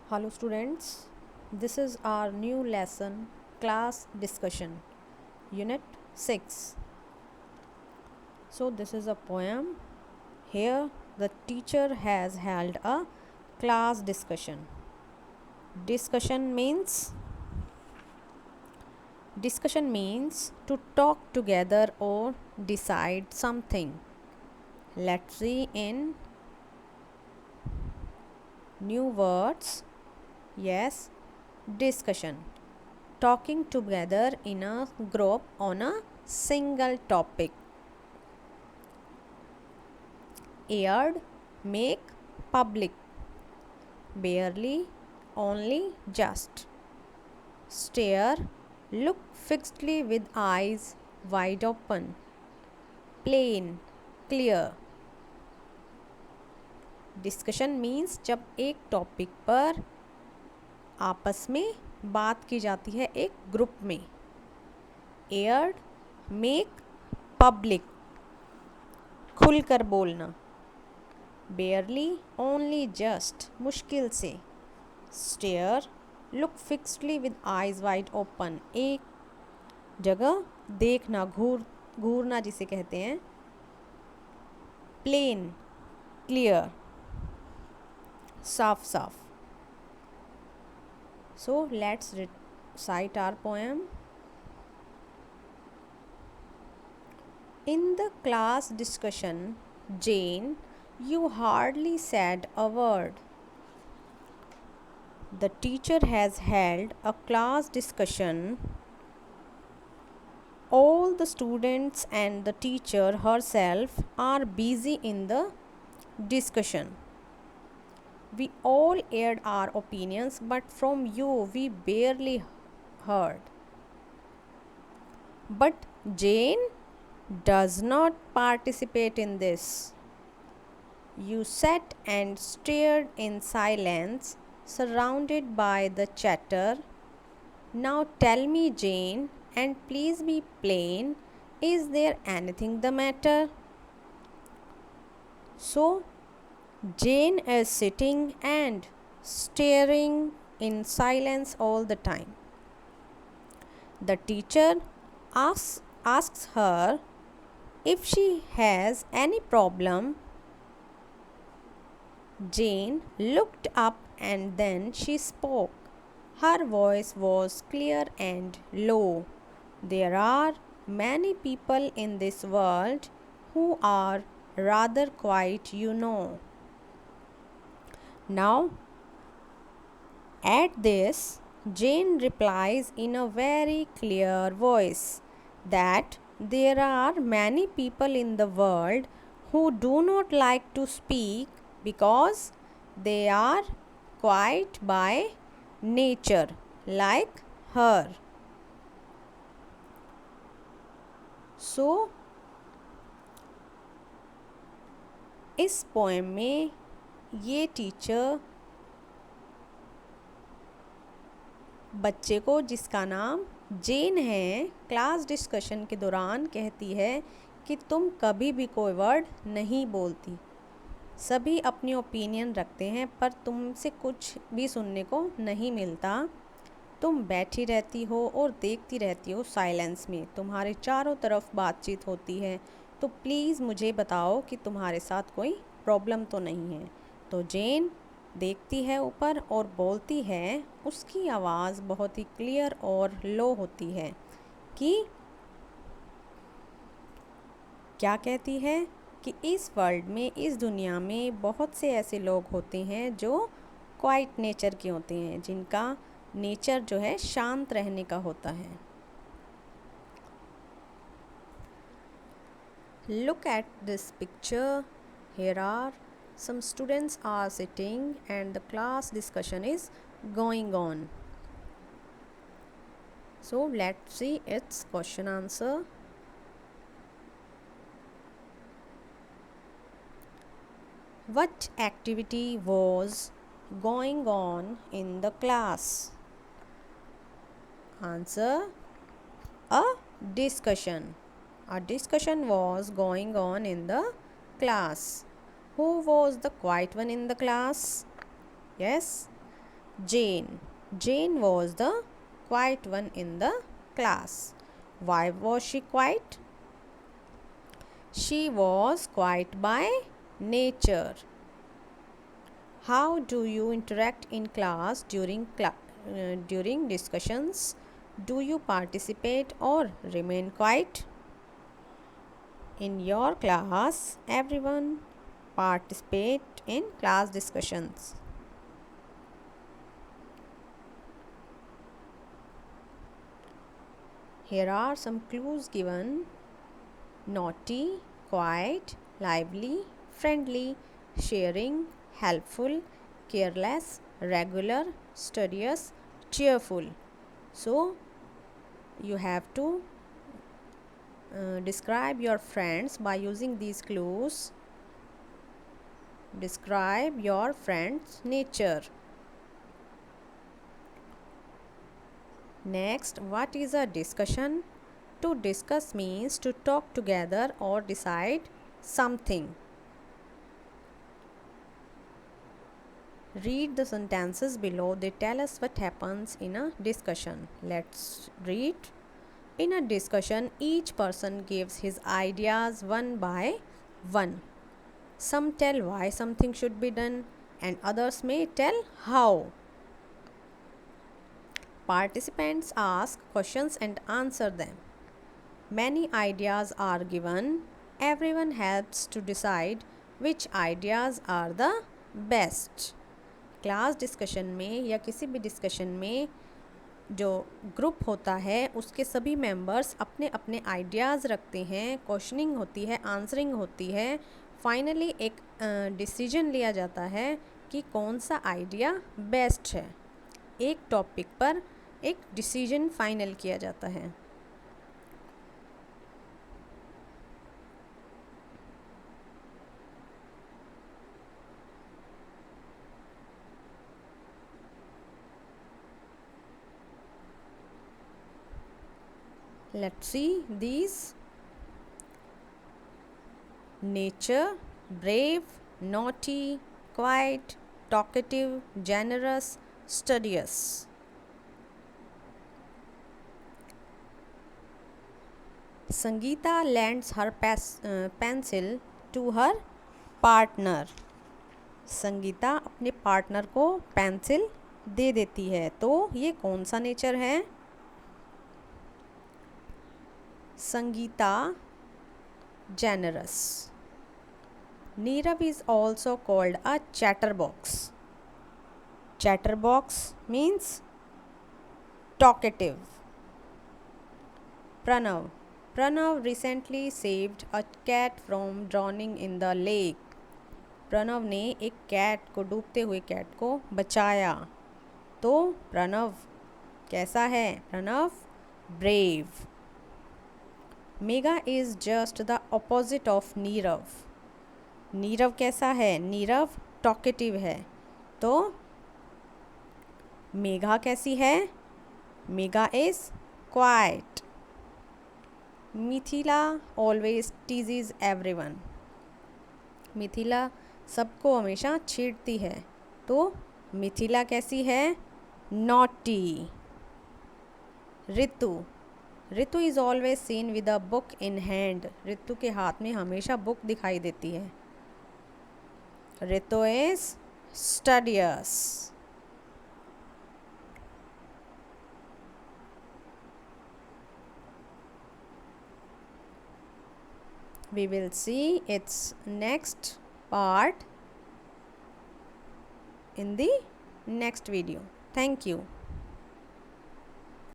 Hello students, this is our new lesson, class discussion, unit 6. So this is a poem. Here the teacher has held a class discussion. Discussion means to talk together or decide something. Let's see in new words. Yes, discussion. Talking together in a group on a single topic. Aired, make, public. Barely, only, just. Stare, look fixedly with eyes wide open. Plain, clear. Discussion means जब एक topic पर आपस में बात की जाती है एक ग्रुप में. एयर्ड, मेक, पब्लिक, खुलकर बोलना. बेयरली, ओनली, जस्ट, मुश्किल से. Stare, look fixedly with eyes wide open, एक जगह देखना, घूरना जिसे कहते हैं. प्लेन, क्लियर, साफ साफ. So let's recite our poem. In the class discussion, Jane, you hardly said a word. The teacher has held a class discussion. All the students and the teacher herself are busy in the discussion. We all aired our opinions, but from you we barely heard. But Jane does not participate in this. You sat and stared in silence, surrounded by the chatter. Now tell me, Jane, and please be plain, is there anything the matter? So Jane is sitting and staring in silence all the time. The teacher asks her if she has any problem. Jane looked up and then she spoke. Her voice was clear and low. There are many people in this world who are rather quiet, you know. Now, at this, Jane replies in a very clear voice that there are many people in the world who do not like to speak because they are quiet by nature, like her. So, इस poem में ये teacher बच्चे को, जिसका नाम जेन है, class discussion के दौरान कहती है कि तुम कभी भी कोई वर्ड नहीं बोलती. सभी अपनी ओपिनियन रखते हैं पर तुमसे कुछ भी सुनने को नहीं मिलता. तुम बैठी रहती हो और देखती रहती हो साइलेंस में. तुम्हारे चारों तरफ बातचीत होती है. तो प्लीज़ मुझे बताओ कि तुम्हारे साथ कोई प्रॉब्लम तो नहीं है. तो जेन देखती है ऊपर और बोलती है. उसकी आवाज़ बहुत ही क्लियर और लो होती है कि क्या कहती है कि इस वर्ल्ड में, इस दुनिया में बहुत से ऐसे लोग होते हैं जो क्वाइट नेचर के होते हैं, जिनका नेचर जो है शांत रहने का होता है. Look at this picture. Here are some students are sitting and the class discussion is going on. So let's see its question answer. What activity was going on in the class? Answer: a discussion. A discussion was going on in the class. Who was the quiet one in the class? Yes, Jane. Jane was the quiet one in the class. Why was she quiet? She was quiet by nature. How do you interact in class during discussions? Do you participate or remain quiet? In your class, everyone participate in class discussions. Here are some clues given: naughty, quiet, lively, friendly, sharing, helpful, careless, regular, studious, cheerful. So you have to describe your friends by using these clues. Describe your friend's nature. Next, what is a discussion? To discuss means to talk together or decide something. Read the sentences below. They tell us what happens in a discussion. Let's read. In a discussion, each person gives his ideas one by one. Some tell why something should be done, and others may tell how. Participants ask questions and answer them. Many ideas are given. Everyone helps to decide which ideas are the best. Class discussion में या किसी भी discussion में जो group होता है उसके सभी मेंबर्स अपने अपने आइडियाज़ रखते हैं, क्वेश्चनिंग होती है, आंसरिंग होती है, फाइनली एक डिसीजन लिया जाता है कि कौन सा आइडिया बेस्ट है। एक टॉपिक पर एक डिसीजन फाइनल किया जाता है। Let's see these: nature, brave, naughty, quiet, talkative, generous, studious. Sangeeta lends her pencil to her partner. Sangeeta अपने पार्टनर को पेंसिल दे देती है। तो ये कौन सा नेचर है? Sangeeta generous. Nirav is also called a chatterbox. Chatterbox means talkative. Pranav. Pranav recently saved a cat from drowning in the lake. Pranav ने एक कैट को, डूबते हुए कैट को बचाया। तो प्रणव कैसा है? Pranav brave. Megha is just the opposite of Nirav. Nirav कैसा है? नीरव टॉकेटिव है। तो मेघा कैसी है? Megha is quiet. Mithila always teases everyone. Mithila सबको हमेशा छेड़ती है। तो मिथिला कैसी है? Naughty. Ritu. Ritu is always seen with a book in hand. Ritu के हाथ में हमेशा बुक दिखाई देती है। Ritu is studious. We will see its next part in the next video. Thank you.